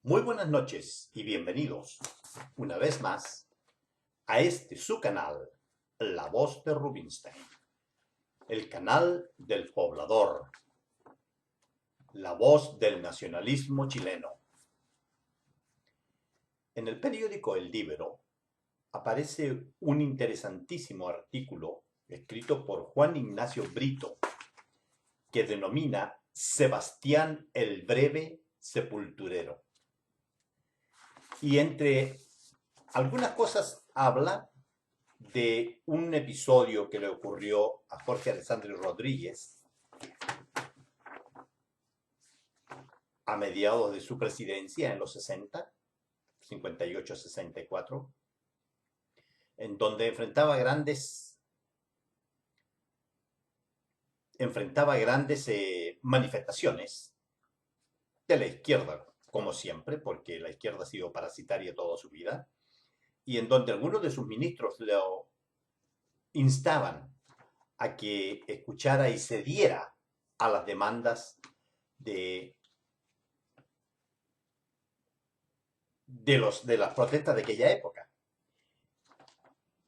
Muy buenas noches y bienvenidos una vez más a su canal, La Voz de Rubinstein, el canal del poblador, la voz del nacionalismo chileno. En el periódico El Líbero aparece un interesantísimo artículo escrito por Juan Ignacio Brito que denomina Sebastián el Breve Sepulturero. Y entre algunas cosas habla de un episodio que le ocurrió a Jorge Alessandri Rodríguez a mediados de su presidencia en los 60, 58-64, en donde enfrentaba grandes manifestaciones de la izquierda, como siempre, porque la izquierda ha sido parasitaria toda su vida, y en donde algunos de sus ministros lo instaban a que escuchara y cediera a las demandas de las protestas de aquella época.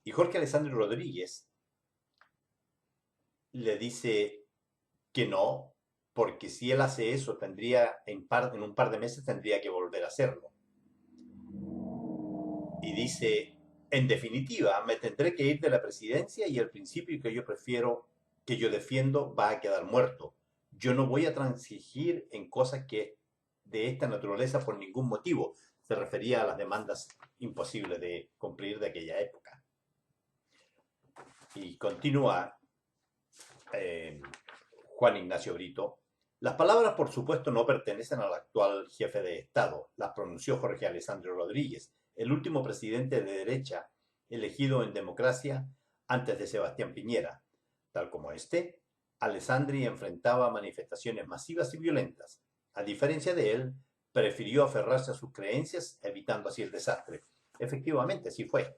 Y Jorge Alessandri Rodríguez le dice que no, porque si él hace eso, en un par de meses tendría que volver a hacerlo. Y dice, en definitiva, me tendré que ir de la presidencia y el principio que yo defiendo, va a quedar muerto. Yo no voy a transigir en cosas que de esta naturaleza por ningún motivo. Se refería a las demandas imposibles de cumplir de aquella época. Y continúa Juan Ignacio Brito. Las palabras, por supuesto, no pertenecen al actual jefe de Estado. Las pronunció Jorge Alessandri Rodríguez, el último presidente de derecha elegido en democracia antes de Sebastián Piñera. Tal como Alessandri enfrentaba manifestaciones masivas y violentas. A diferencia de él, prefirió aferrarse a sus creencias, evitando así el desastre. Efectivamente, así fue.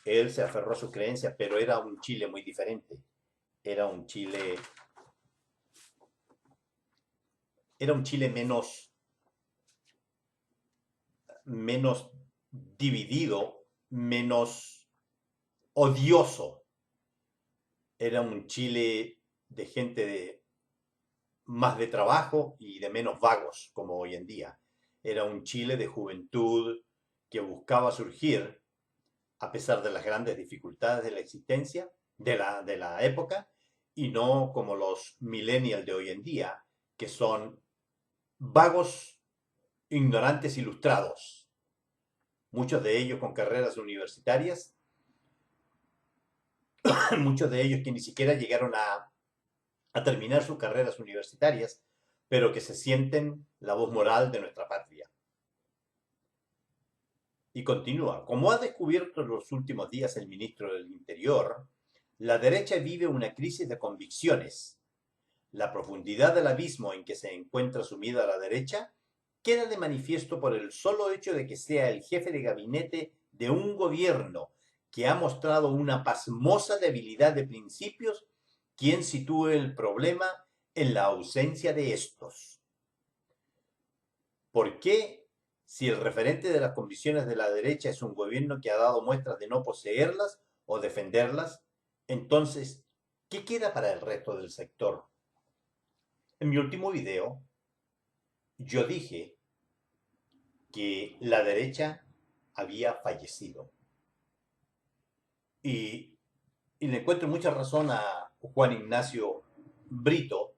Él se aferró a sus creencias, pero era un Chile muy diferente. Era un Chile menos dividido, menos odioso. Era un Chile de gente más de trabajo y de menos vagos, como hoy en día. Era un Chile de juventud que buscaba surgir a pesar de las grandes dificultades de la existencia, de la época, y no como los millennials de hoy en día, que son vagos, ignorantes, ilustrados. Muchos de ellos con carreras universitarias, muchos de ellos que ni siquiera llegaron a terminar sus carreras universitarias, pero que se sienten la voz moral de nuestra patria. Y continúa, como ha descubierto en los últimos días el ministro del Interior, la derecha vive una crisis de convicciones. La profundidad del abismo en que se encuentra sumida la derecha queda de manifiesto por el solo hecho de que sea el jefe de gabinete de un gobierno que ha mostrado una pasmosa debilidad de principios quien sitúe el problema en la ausencia de estos. ¿Por qué, si el referente de las convicciones de la derecha es un gobierno que ha dado muestras de no poseerlas o defenderlas, entonces, ¿qué queda para el resto del sector? En mi último video, yo dije que la derecha había fallecido. Y le encuentro mucha razón a Juan Ignacio Brito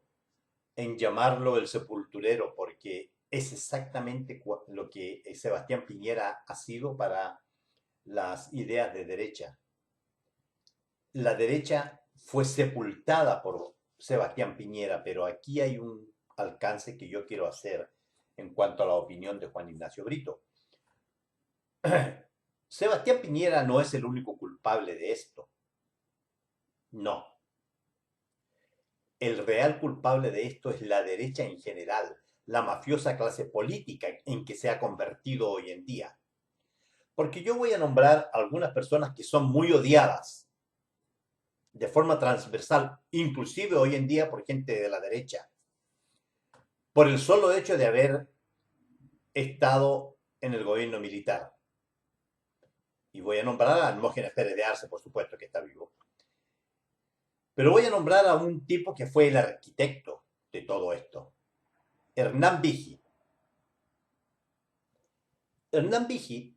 en llamarlo el sepulturero, porque es exactamente lo que Sebastián Piñera ha sido para las ideas de derecha. La derecha fue sepultada por Sebastián Piñera, pero aquí hay un alcance que yo quiero hacer en cuanto a la opinión de Juan Ignacio Brito. Sebastián Piñera no es el único culpable de esto. No. El real culpable de esto es la derecha en general, la mafiosa clase política en que se ha convertido hoy en día. Porque yo voy a nombrar algunas personas que son muy odiadas de forma transversal, inclusive hoy en día por gente de la derecha, por el solo hecho de haber estado en el gobierno militar. Y voy a nombrar a Hermógenes Pérez de Arce, por supuesto, que está vivo. Pero voy a nombrar a un tipo que fue el arquitecto de todo esto. Hernán Vigi. Hernán Vigi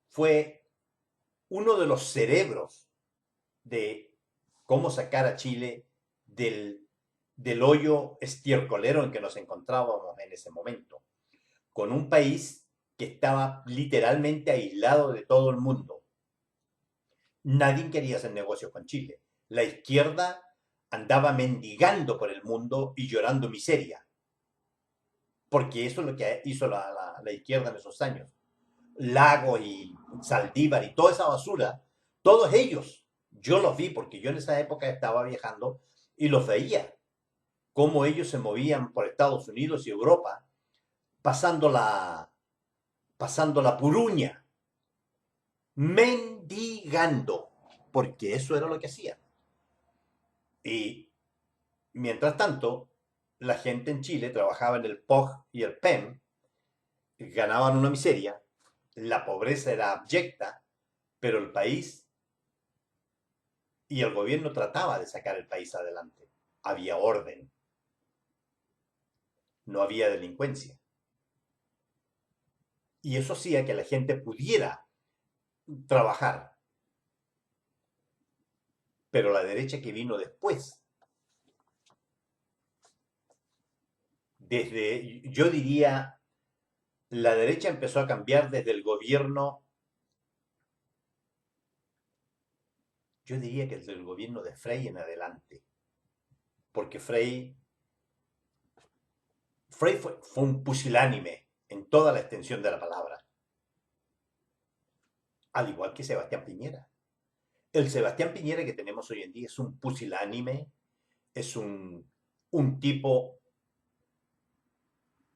fue uno de los cerebros de cómo sacar a Chile del hoyo estiércolero en que nos encontrábamos en ese momento, con un país que estaba literalmente aislado de todo el mundo. Nadie quería hacer negocios con Chile. La izquierda andaba mendigando por el mundo y llorando miseria, porque eso es lo que hizo la izquierda en esos años. Lagos y Saldívar y toda esa basura, todos ellos, yo los vi porque yo en esa época estaba viajando y los veía, cómo ellos se movían por Estados Unidos y Europa, pasando la puruña, mendigando, porque eso era lo que hacían. Y mientras tanto, la gente en Chile trabajaba en el POG y el PEM, ganaban una miseria, la pobreza era abyecta, pero el país y el gobierno trataba de sacar el país adelante. Había orden, no había delincuencia. Y eso hacía que la gente pudiera trabajar. Pero la derecha que vino después, yo diría, la derecha empezó a cambiar desde el gobierno, yo diría que desde el gobierno de Frei en adelante. Porque Frei fue un pusilánime en toda la extensión de la palabra. Al igual que Sebastián Piñera. El Sebastián Piñera que tenemos hoy en día es un pusilánime, es un tipo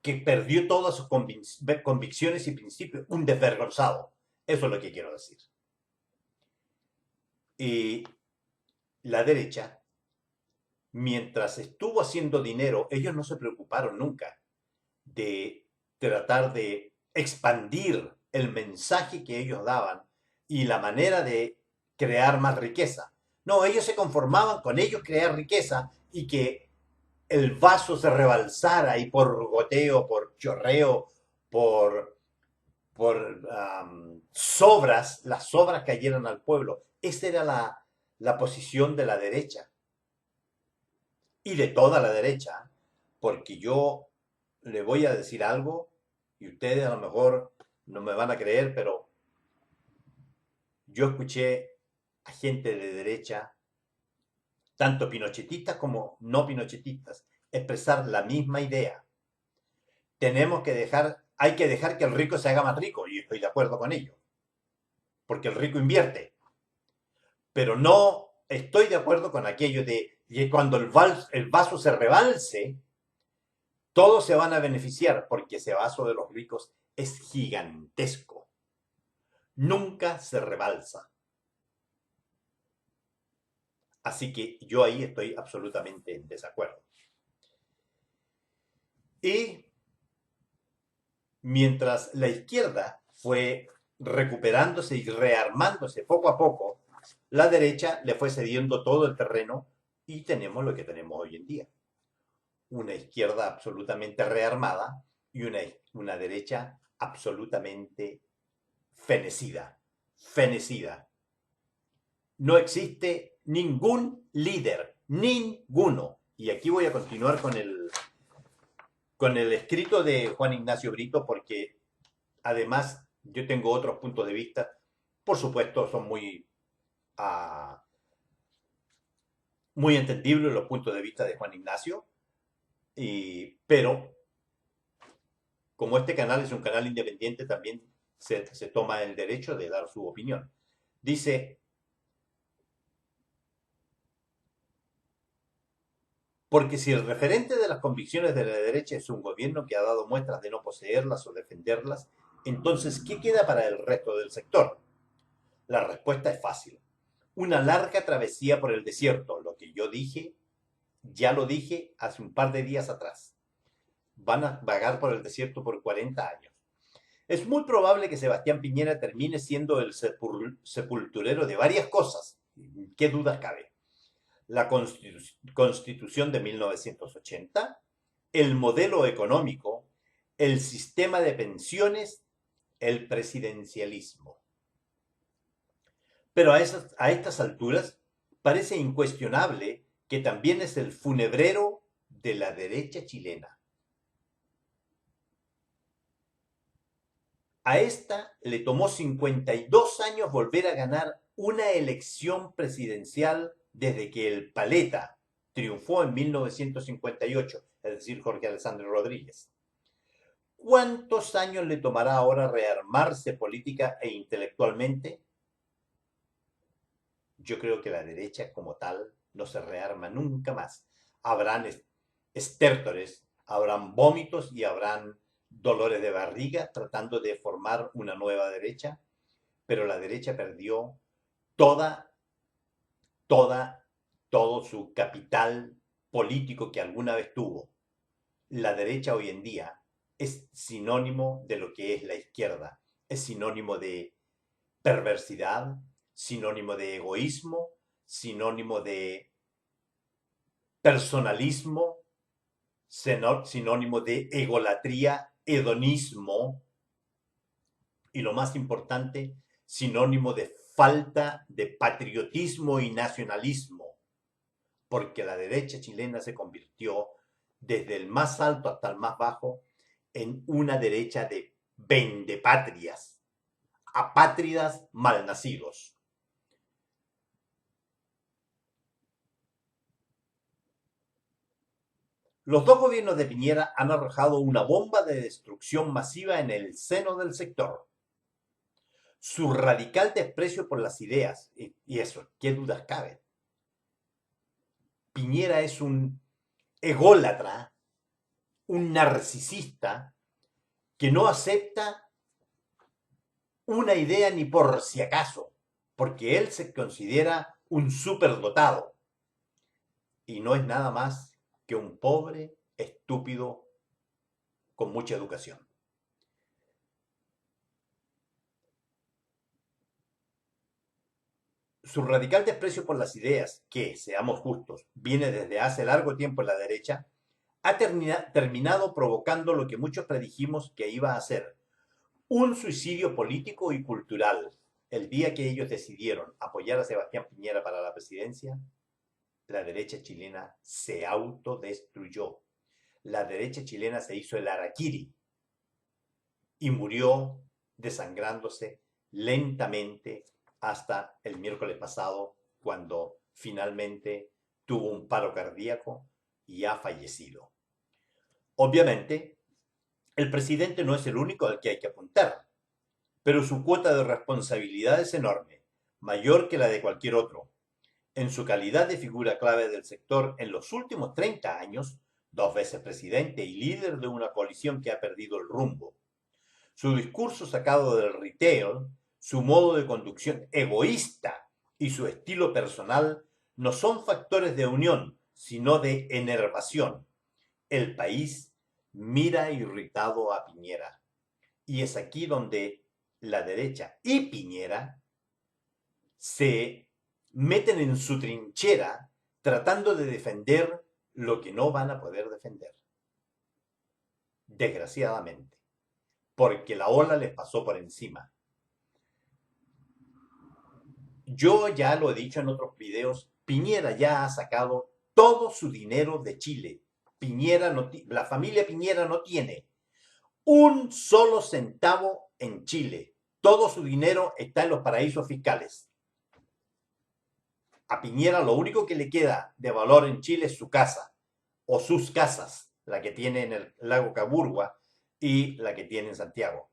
que perdió todas sus convicciones y principios, un desvergonzado. Eso es lo que quiero decir. Y la derecha, mientras estuvo haciendo dinero, ellos no se preocuparon nunca de tratar de expandir el mensaje que ellos daban y la manera de crear más riqueza. No, ellos se conformaban con ellos crear riqueza y que el vaso se rebalsara y por goteo, por chorreo, por sobras, las sobras cayeran al pueblo. Esa era la posición de la derecha y de toda la derecha, porque yo le voy a decir algo y ustedes a lo mejor no me van a creer, pero yo escuché a gente de derecha, tanto pinochetistas como no pinochetistas, expresar la misma idea. Hay que dejar que el rico se haga más rico, y estoy de acuerdo con ello, porque el rico invierte. Pero no estoy de acuerdo con aquello de que cuando el vaso se rebalse, todos se van a beneficiar, porque ese vaso de los ricos es gigantesco. Nunca se rebalsa. Así que yo ahí estoy absolutamente en desacuerdo. Y mientras la izquierda fue recuperándose y rearmándose poco a poco, la derecha le fue cediendo todo el terreno y tenemos lo que tenemos hoy en día. Una izquierda absolutamente rearmada y una derecha absolutamente fenecida. Fenecida. No existe ningún líder, ninguno. Y aquí voy a continuar con el escrito de Juan Ignacio Brito porque además yo tengo otros puntos de vista. Por supuesto, son muy entendibles los puntos de vista de Juan Ignacio, pero como este canal es un canal independiente, también se toma el derecho de dar su opinión. Dice, porque si el referente de las convicciones de la derecha es un gobierno que ha dado muestras de no poseerlas o defenderlas, entonces, ¿qué queda para el resto del sector? La respuesta es fácil. Una larga travesía por el desierto, lo que yo dije, ya lo dije hace un par de días atrás. Van a vagar por el desierto por 40 años. Es muy probable que Sebastián Piñera termine siendo el sepulturero de varias cosas. ¿Qué dudas cabe? La Constitución de 1980, el modelo económico, el sistema de pensiones, el presidencialismo. Pero a estas alturas parece incuestionable que también es el funebrero de la derecha chilena. A esta le tomó 52 años volver a ganar una elección presidencial desde que el Paleta triunfó en 1958, es decir, Jorge Alessandro Rodríguez. ¿Cuántos años le tomará ahora rearmarse política e intelectualmente? Yo creo que la derecha como tal no se rearma nunca más. Habrán estértores, habrán vómitos y habrán dolores de barriga tratando de formar una nueva derecha, pero la derecha perdió toda, todo su capital político que alguna vez tuvo. La derecha hoy en día es sinónimo de lo que es la izquierda, es sinónimo de perversidad, sinónimo de egoísmo, sinónimo de personalismo, sinónimo de egolatría, hedonismo y lo más importante, sinónimo de falta de patriotismo y nacionalismo, porque la derecha chilena se convirtió desde el más alto hasta el más bajo en una derecha de vendepatrias, apátridas malnacidos. Los dos gobiernos de Piñera han arrojado una bomba de destrucción masiva en el seno del sector. Su radical desprecio por las ideas, y eso, ¿qué dudas cabe? Piñera es un ególatra, un narcisista que no acepta una idea ni por si acaso, porque él se considera un superdotado y no es nada más que un pobre estúpido con mucha educación. Su radical desprecio por las ideas, que, seamos justos, viene desde hace largo tiempo en la derecha, ha terminado provocando lo que muchos predijimos que iba a ser: un suicidio político y cultural. El día que ellos decidieron apoyar a Sebastián Piñera para la presidencia, la derecha chilena se autodestruyó. La derecha chilena se hizo el harakiri y murió desangrándose lentamente hasta el miércoles pasado, cuando finalmente tuvo un paro cardíaco y ha fallecido. Obviamente, el presidente no es el único al que hay que apuntar, pero su cuota de responsabilidad es enorme, mayor que la de cualquier otro. En su calidad de figura clave del sector en los últimos 30 años, 2 veces presidente y líder de una coalición que ha perdido el rumbo. Su discurso sacado del retail, su modo de conducción egoísta y su estilo personal no son factores de unión, sino de enervación. El país mira irritado a Piñera. Y es aquí donde la derecha y Piñera se meten en su trinchera tratando de defender lo que no van a poder defender. Desgraciadamente. Porque la ola les pasó por encima. Yo ya lo he dicho en otros videos, Piñera ya ha sacado todo su dinero de Chile. La familia Piñera no tiene un solo centavo en Chile. Todo su dinero está en los paraísos fiscales. A Piñera lo único que le queda de valor en Chile es su casa, o sus casas, la que tiene en el lago Caburgua y la que tiene en Santiago.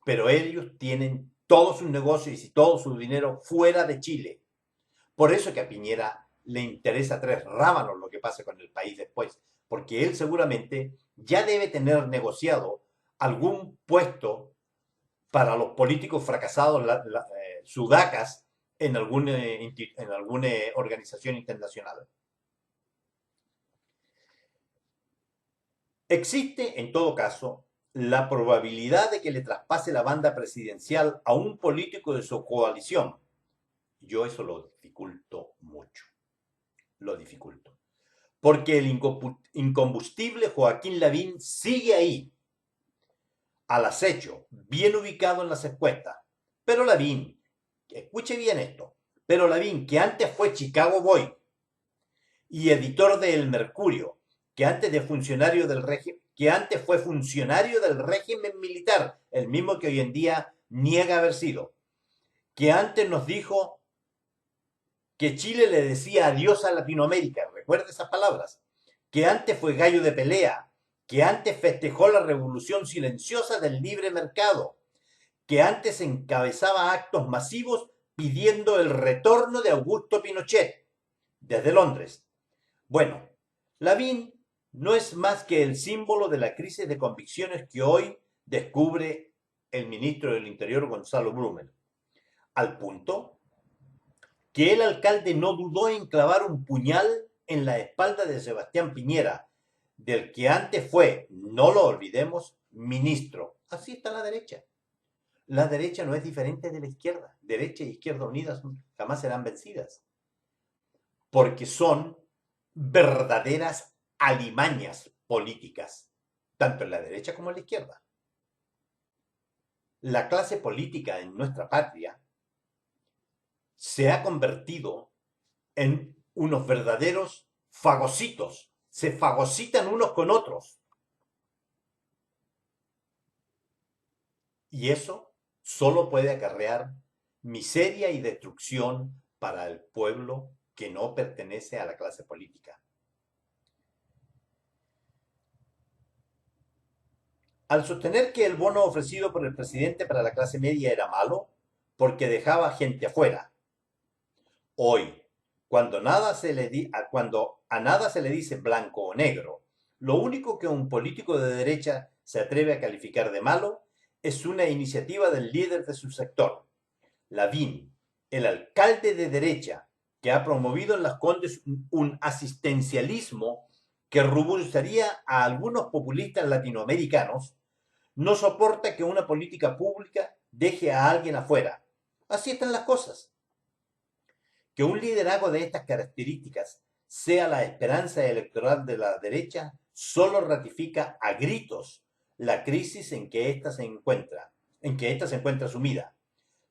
Pero ellos tienen todos sus negocios y todo su dinero fuera de Chile. Por eso que a Piñera le interesa 3 rábanos lo que pase con el país después, porque él seguramente ya debe tener negociado algún puesto para los políticos fracasados, sudacas, en alguna organización internacional. Existe, en todo caso, la probabilidad de que le traspase la banda presidencial a un político de su coalición, yo eso lo dificulto mucho. Lo dificulto. Porque el incombustible Joaquín Lavín sigue ahí, al acecho, bien ubicado en las encuestas. Pero Lavín, escuche bien esto, pero Lavín, que antes fue Chicago Boy y editor de El Mercurio, que antes fue funcionario del régimen militar, el mismo que hoy en día niega haber sido, que antes nos dijo que Chile le decía adiós a Latinoamérica, recuerda esas palabras, que antes fue gallo de pelea, que antes festejó la revolución silenciosa del libre mercado, que antes encabezaba actos masivos pidiendo el retorno de Augusto Pinochet desde Londres. Bueno, Lavín no es más que el símbolo de la crisis de convicciones que hoy descubre el ministro del Interior, Gonzalo Brumel, al punto que el alcalde no dudó en clavar un puñal en la espalda de Sebastián Piñera, del que antes fue, no lo olvidemos, ministro. Así está la derecha. La derecha no es diferente de la izquierda. Derecha e izquierda unidas jamás serán vencidas. Porque son verdaderas alimañas políticas, tanto en la derecha como en la izquierda. La clase política en nuestra patria se ha convertido en unos verdaderos fagocitos. Se fagocitan unos con otros. Y eso solo puede acarrear miseria y destrucción para el pueblo que no pertenece a la clase política. Al sostener que el bono ofrecido por el presidente para la clase media era malo porque dejaba gente afuera, hoy, cuando a nada se le dice blanco o negro, lo único que un político de derecha se atreve a calificar de malo es una iniciativa del líder de su sector, Lavín, el alcalde de derecha que ha promovido en Las Condes un asistencialismo que ruborizaría a algunos populistas latinoamericanos, no soporta que una política pública deje a alguien afuera. Así están las cosas. Que un liderazgo de estas características sea la esperanza electoral de la derecha solo ratifica a gritos la crisis en que ésta se encuentra sumida.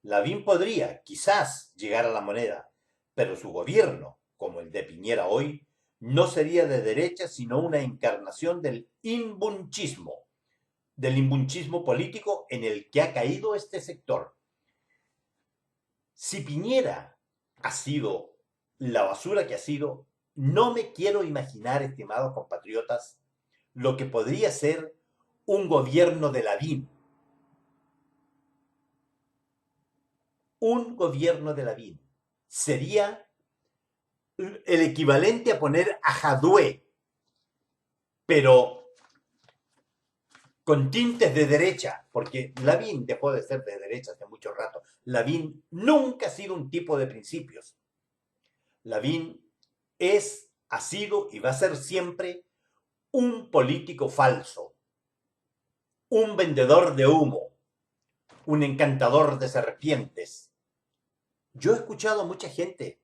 Lavín podría, quizás, llegar a la moneda, pero su gobierno, como el de Piñera hoy, no sería de derecha sino una encarnación del imbunchismo político en el que ha caído este sector. Si Piñera ha sido la basura que ha sido, no me quiero imaginar, estimados compatriotas, lo que podría ser un gobierno de Lavín. Un gobierno de Lavín sería el equivalente a poner a Jadwe, pero con tintes de derecha, porque Lavín dejó de ser de derecha hace mucho rato. Lavín nunca ha sido un tipo de principios. Lavín ha sido y va a ser siempre un político falso, un vendedor de humo, un encantador de serpientes. Yo he escuchado a mucha gente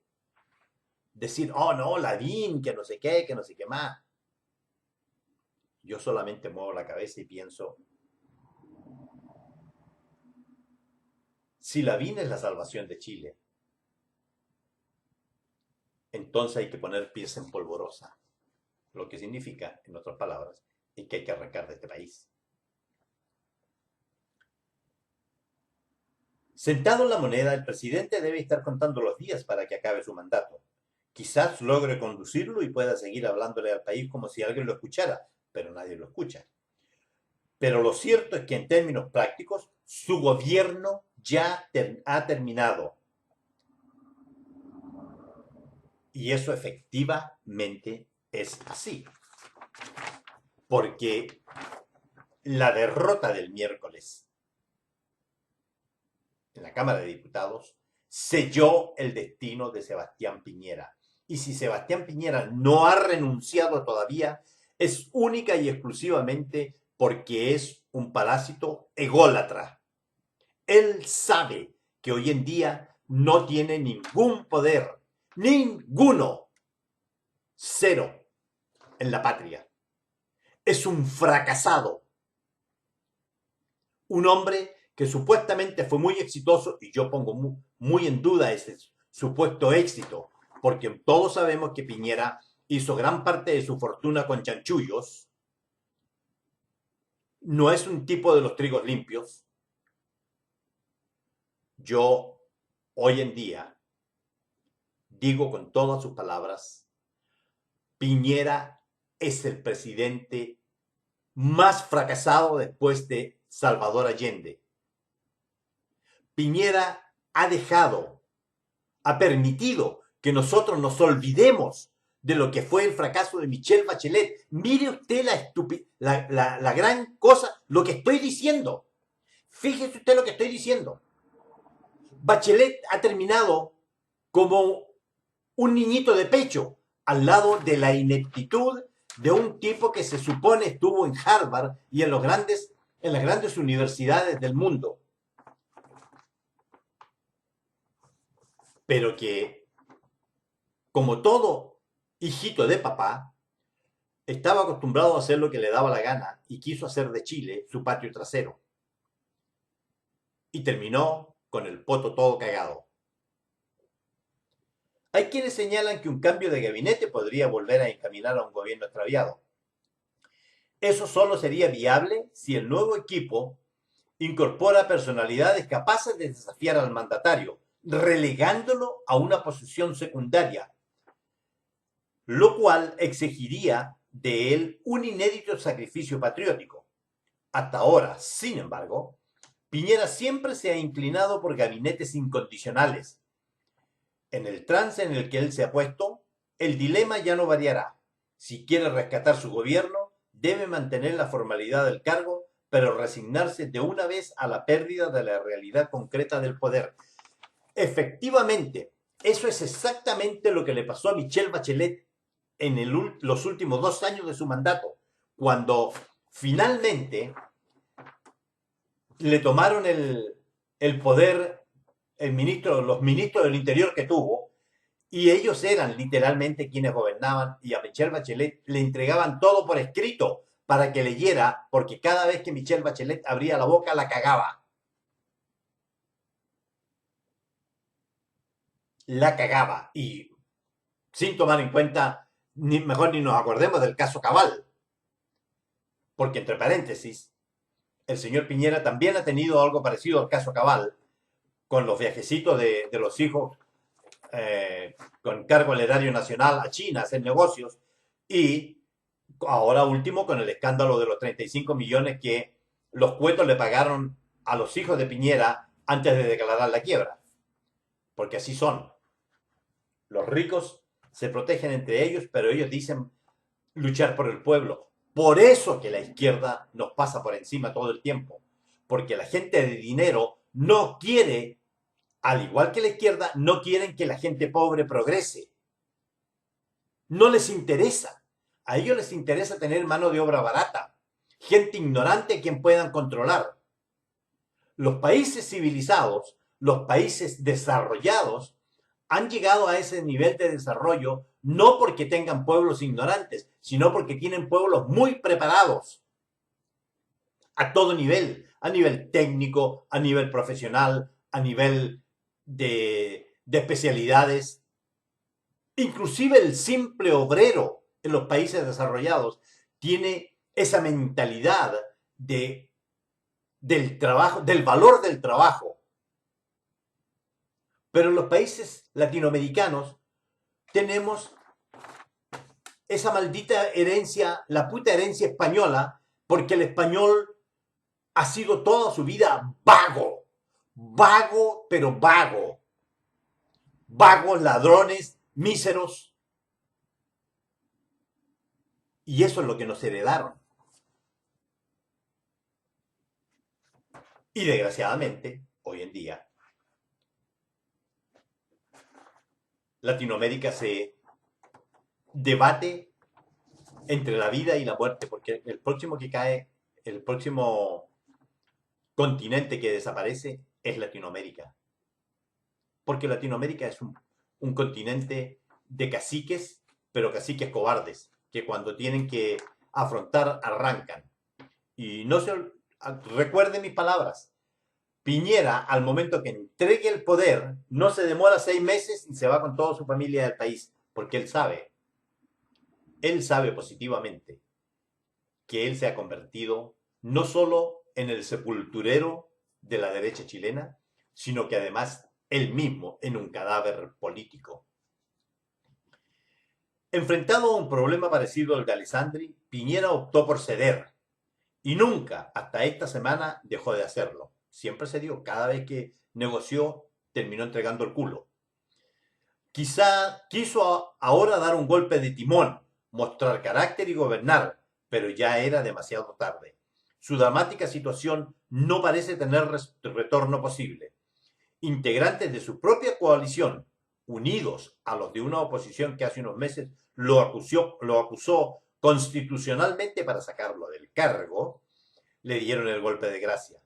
decir, oh no, Lavín, que no sé qué más. Yo solamente muevo la cabeza y pienso, si Lavín es la salvación de Chile, entonces hay que poner pies en polvorosa. Lo que significa, en otras palabras, es que hay que arrancar de este país. Sentado en la moneda, el presidente debe estar contando los días para que acabe su mandato. Quizás logre conducirlo y pueda seguir hablándole al país como si alguien lo escuchara, pero nadie lo escucha. Pero lo cierto es que en términos prácticos, su gobierno ya ha terminado. Y eso efectivamente es así. Porque la derrota del miércoles en la Cámara de Diputados selló el destino de Sebastián Piñera. Y si Sebastián Piñera no ha renunciado todavía, es única y exclusivamente porque es un parásito ególatra. Él sabe que hoy en día no tiene ningún poder, ninguno, cero, en la patria. Es un fracasado. Un hombre que supuestamente fue muy exitoso, y yo pongo muy en duda ese supuesto éxito, porque todos sabemos que Piñera hizo gran parte de su fortuna con chanchullos. No es un tipo de los trigos limpios. Yo, hoy en día, digo con todas sus palabras, Piñera es el presidente más fracasado después de Salvador Allende. Piñera ha permitido que nosotros nos olvidemos de lo que fue el fracaso de Michelle Bachelet. Mire usted la gran cosa, lo que estoy diciendo. Fíjese usted lo que estoy diciendo. Bachelet ha terminado como un niñito de pecho al lado de la ineptitud de un tipo que se supone estuvo en Harvard y en las grandes universidades del mundo. Pero que, como todo hijito de papá, estaba acostumbrado a hacer lo que le daba la gana y quiso hacer de Chile su patio trasero. Y terminó con el poto todo cagado. Hay quienes señalan que un cambio de gabinete podría volver a encaminar a un gobierno extraviado. Eso solo sería viable si el nuevo equipo incorpora personalidades capaces de desafiar al mandatario, relegándolo a una posición secundaria, lo cual exigiría de él un inédito sacrificio patriótico. Hasta ahora, sin embargo, Piñera siempre se ha inclinado por gabinetes incondicionales. En el trance en el que él se ha puesto, el dilema ya no variará. Si quiere rescatar su gobierno, debe mantener la formalidad del cargo, pero resignarse de una vez a la pérdida de la realidad concreta del poder. Efectivamente, eso es exactamente lo que le pasó a Michelle Bachelet en los últimos 2 años de su mandato, cuando finalmente le tomaron el poder los ministros del Interior que tuvo, y ellos eran literalmente quienes gobernaban, y a Michelle Bachelet le entregaban todo por escrito para que leyera, porque cada vez que Michelle Bachelet abría la boca la cagaba. La cagaba. Y sin tomar en cuenta, mejor ni nos acordemos del caso Cabal, porque entre paréntesis, el señor Piñera también ha tenido algo parecido al caso Cabal, con los viajecitos de los hijos con cargo al erario nacional a China, a hacer negocios, y ahora último con el escándalo de los 35 millones que los cuetos le pagaron a los hijos de Piñera antes de declarar la quiebra. Porque así son. Los ricos se protegen entre ellos, pero ellos dicen luchar por el pueblo. Por eso que la izquierda nos pasa por encima todo el tiempo. Porque la gente de dinero no quiere, al igual que la izquierda, no quieren que la gente pobre progrese. No les interesa. A ellos les interesa tener mano de obra barata, gente ignorante a quien puedan controlar. Los países civilizados, los países desarrollados, han llegado a ese nivel de desarrollo no porque tengan pueblos ignorantes, sino porque tienen pueblos muy preparados a todo nivel, a nivel técnico, a nivel profesional, a nivel de especialidades. Inclusive el simple obrero en los países desarrollados tiene esa mentalidad del trabajo, del valor del trabajo. Pero en los países latinoamericanos tenemos esa maldita herencia, la puta herencia española, porque el español ha sido toda su vida vago, vago, pero vago. Vagos, ladrones, míseros. Y eso es lo que nos heredaron. Y desgraciadamente, hoy en día, Latinoamérica se debate entre la vida y la muerte, porque el próximo que cae el próximo continente que desaparece es Latinoamérica. Porque Latinoamérica es un continente de caciques, pero caciques cobardes, que cuando tienen que afrontar arrancan. Y no se recuerden mis palabras. Piñera, al momento que entregue el poder, no se demora 6 meses y se va con toda su familia del país, porque él sabe positivamente que él se ha convertido no solo en el sepulturero de la derecha chilena, sino que además él mismo en un cadáver político. Enfrentado a un problema parecido al de Alessandri, Piñera optó por ceder y nunca, hasta esta semana, dejó de hacerlo. Siempre cedió. Cada vez que negoció, terminó entregando el culo. Quizá quiso ahora dar un golpe de timón, mostrar carácter y gobernar, pero ya era demasiado tarde. Su dramática situación no parece tener retorno posible. Integrantes de su propia coalición, unidos a los de una oposición que hace unos meses lo acusó constitucionalmente para sacarlo del cargo, le dieron el golpe de gracia.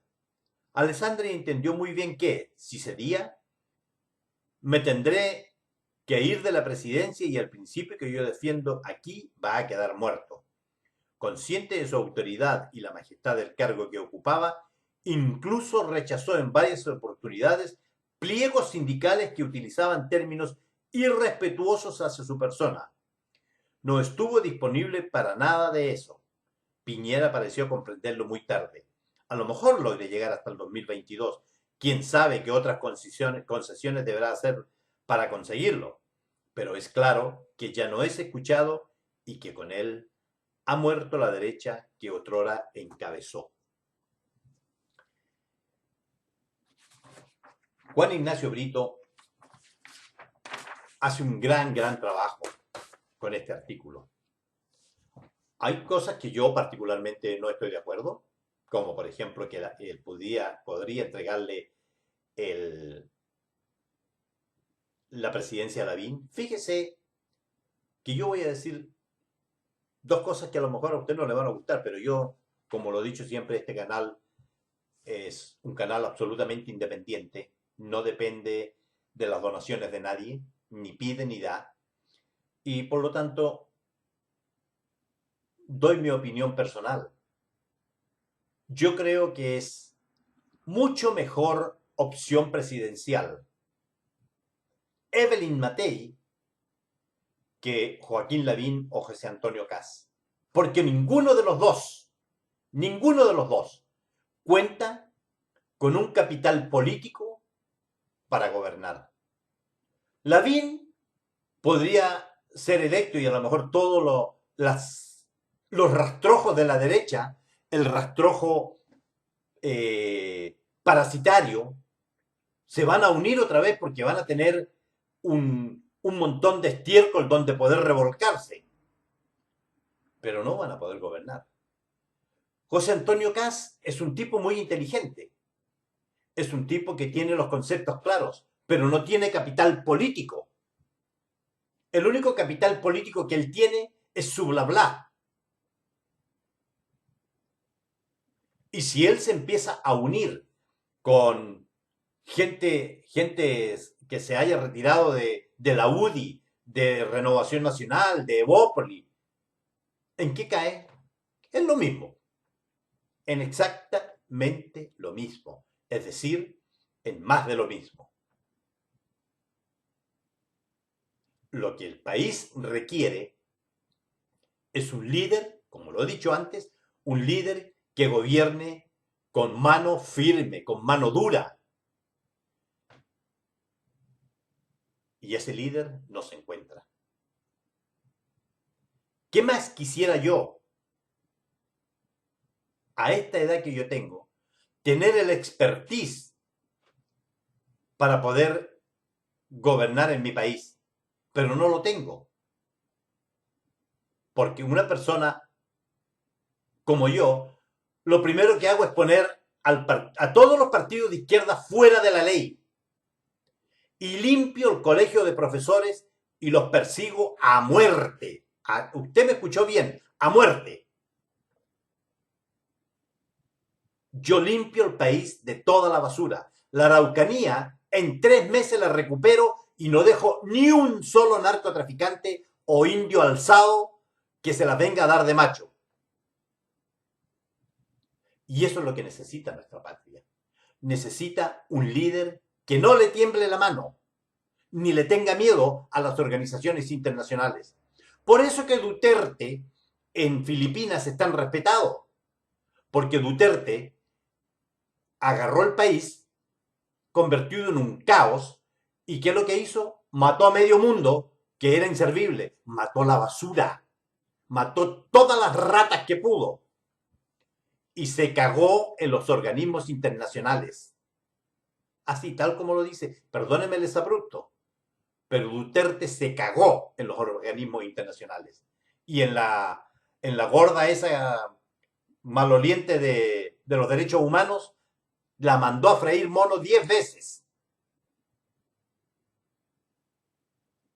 Alessandri entendió muy bien que, si cedía, me tendré que ir de la presidencia y el principio que yo defiendo aquí va a quedar muerto. Consciente de su autoridad y la majestad del cargo que ocupaba, incluso rechazó en varias oportunidades pliegos sindicales que utilizaban términos irrespetuosos hacia su persona. No estuvo disponible para nada de eso. Piñera pareció comprenderlo muy tarde. A lo mejor logre llegar hasta el 2022. Quién sabe qué otras concesiones deberá hacer para conseguirlo. Pero es claro que ya no es escuchado y que con él ha muerto la derecha que otrora encabezó. Juan Ignacio Brito hace un gran trabajo con este artículo. Hay cosas que yo particularmente no estoy de acuerdo, como por ejemplo que él podría entregarle la presidencia a Lavín. Fíjese que yo voy a decir dos cosas que a lo mejor a usted no le van a gustar, pero yo, como lo he dicho siempre, este canal es un canal absolutamente independiente, no depende de las donaciones de nadie, ni pide ni da, y por lo tanto doy mi opinión personal. Yo creo que es mucho mejor opción presidencial Evelyn Matei que Joaquín Lavín o José Antonio Kast. Porque ninguno de los dos cuenta con un capital político para gobernar. Lavín podría ser electo y a lo mejor todos los rastrojos de la derecha, el rastrojo parasitario, se van a unir otra vez porque van a tener un montón de estiércol donde poder revolcarse. Pero no van a poder gobernar. José Antonio Kast es un tipo muy inteligente. Es un tipo que tiene los conceptos claros, pero no tiene capital político. El único capital político que él tiene es su bla bla. Y si él se empieza a unir con gente que se haya retirado de la UDI, de Renovación Nacional, de Evópoli, ¿en qué cae? Es lo mismo. En exactamente lo mismo. Es decir, en más de lo mismo. Lo que el país requiere es un líder, como lo he dicho antes, un líder que gobierne con mano firme, con mano dura. Y ese líder no se encuentra. ¿Qué más quisiera yo, a esta edad que yo tengo, tener el expertise para poder gobernar en mi país? Pero no lo tengo. Porque una persona como yo, lo primero que hago es poner a todos los partidos de izquierda fuera de la ley. Y limpio el colegio de profesores y los persigo a muerte. Usted me escuchó bien, a muerte. Yo limpio el país de toda la basura. La Araucanía en 3 meses la recupero y no dejo ni un solo narcotraficante o indio alzado que se la venga a dar de macho. Y eso es lo que necesita nuestra patria. Necesita un líder que no le tiemble la mano, ni le tenga miedo a las organizaciones internacionales. Por eso que Duterte en Filipinas es tan respetado, porque Duterte agarró el país convertido en un caos y ¿qué es lo que hizo? Mató a medio mundo que era inservible, mató la basura, mató todas las ratas que pudo y se cagó en los organismos internacionales. Así, tal como lo dice, perdónenme el desabrupto, pero Duterte se cagó en los organismos internacionales. Y en la gorda esa maloliente de los derechos humanos, la mandó a freír mono 10 veces.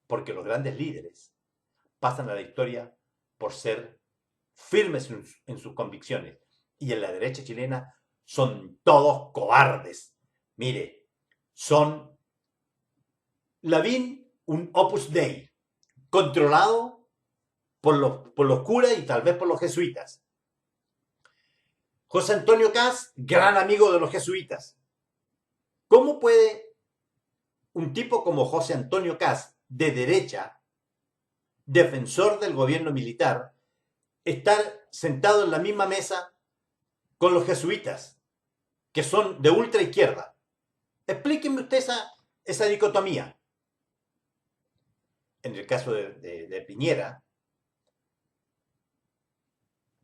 Porque los grandes líderes pasan a la historia por ser firmes en sus convicciones. Y en la derecha chilena son todos cobardes. Mire, son Lavín, un opus dei, controlado por los curas y tal vez por los jesuitas. José Antonio Caz, gran amigo de los jesuitas. ¿Cómo puede un tipo como José Antonio Caz, de derecha, defensor del gobierno militar, estar sentado en la misma mesa con los jesuitas, que son de ultra izquierda? Explíqueme usted esa dicotomía. En el caso de Piñera,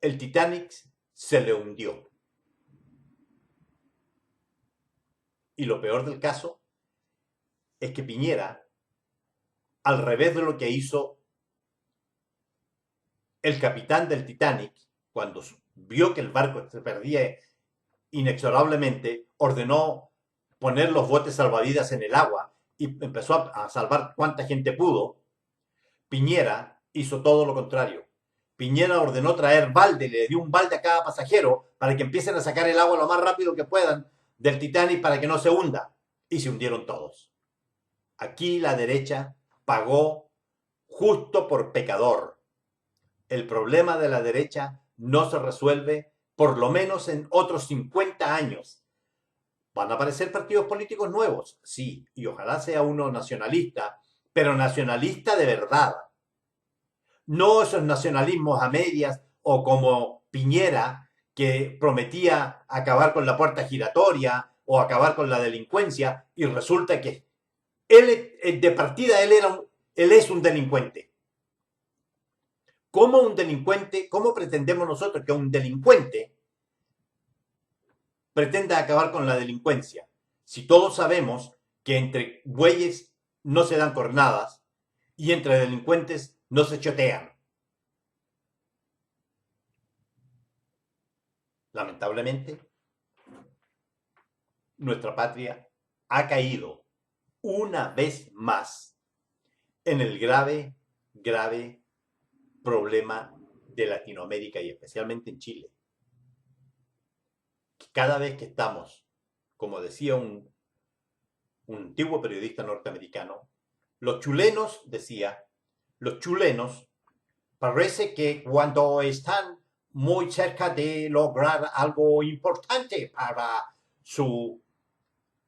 el Titanic se le hundió. Y lo peor del caso es que Piñera, al revés de lo que hizo el capitán del Titanic, cuando vio que el barco se perdía inexorablemente, ordenó poner los botes salvavidas en el agua y empezó a salvar cuanta gente pudo. Piñera hizo todo lo contrario. Piñera ordenó traer balde, le dio un balde a cada pasajero para que empiecen a sacar el agua lo más rápido que puedan del Titanic para que no se hunda. Y se hundieron todos. Aquí la derecha pagó justo por pecador. El problema de la derecha no se resuelve por lo menos en otros 50 años. Van a aparecer partidos políticos nuevos, sí, y ojalá sea uno nacionalista, pero nacionalista de verdad. No esos nacionalismos a medias o como Piñera, que prometía acabar con la puerta giratoria o acabar con la delincuencia y resulta que él de partida él es un delincuente. ¿Cómo un delincuente, cómo pretendemos nosotros que un delincuente pretenda acabar con la delincuencia? Si todos sabemos que entre bueyes no se dan cornadas y entre delincuentes no se chotean. Lamentablemente, nuestra patria ha caído una vez más en el grave, grave problema de Latinoamérica y especialmente en Chile. Cada vez que estamos, como decía un antiguo periodista norteamericano, los chulenos, decía, los chulenos parece que cuando están muy cerca de lograr algo importante para su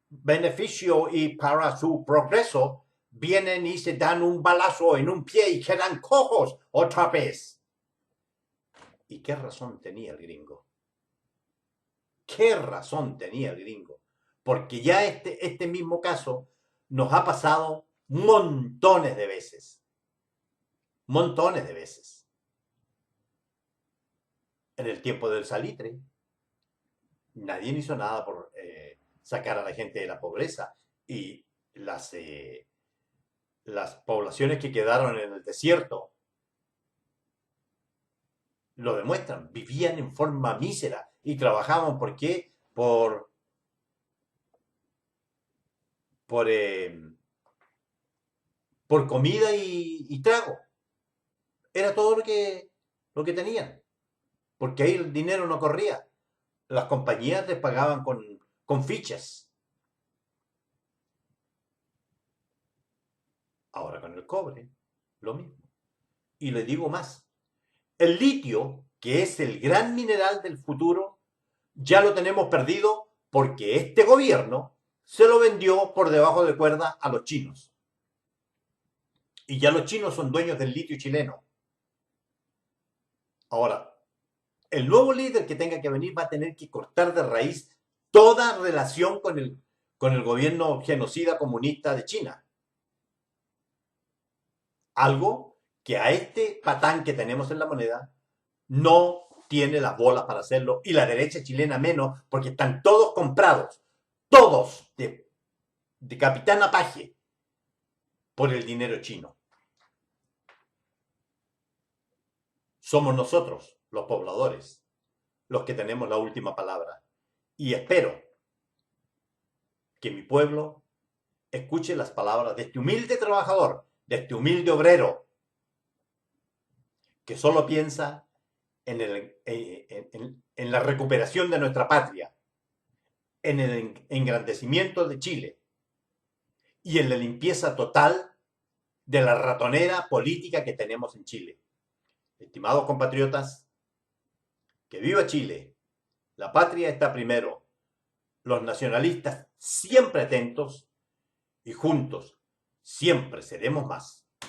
beneficio y para su progreso, vienen y se dan un balazo en un pie y quedan cojos otra vez. ¿Y qué razón tenía el gringo? ¿Qué razón tenía el gringo? Porque ya este mismo caso nos ha pasado montones de veces. Montones de veces. En el tiempo del salitre, nadie hizo nada por sacar a la gente de la pobreza. Y las poblaciones que quedaron en el desierto lo demuestran. Vivían en forma mísera y trabajaban, ¿por qué? Por, por comida y trago. Era todo lo que tenían. Porque ahí el dinero no corría. las compañías les pagaban con fichas. Ahora con el cobre, lo mismo. Y le digo más, el litio, que es el gran mineral del futuro, ya lo tenemos perdido porque este gobierno se lo vendió por debajo de cuerda a los chinos. Y ya los chinos son dueños del litio chileno. Ahora, el nuevo líder que tenga que venir va a tener que cortar de raíz toda relación con el gobierno genocida comunista de China. Algo que a este patán que tenemos en la moneda no tiene las bolas para hacerlo, y la derecha chilena menos, porque están todos comprados, todos de Capitán Apache, por el dinero chino. Somos nosotros, los pobladores, los que tenemos la última palabra. Y espero que mi pueblo escuche las palabras de este humilde trabajador, de este humilde obrero, que solo piensa en la recuperación de nuestra patria, en el engrandecimiento de Chile y en la limpieza total de la ratonera política que tenemos en Chile. Estimados compatriotas, que viva Chile, la patria está primero, los nacionalistas siempre atentos y juntos siempre seremos más.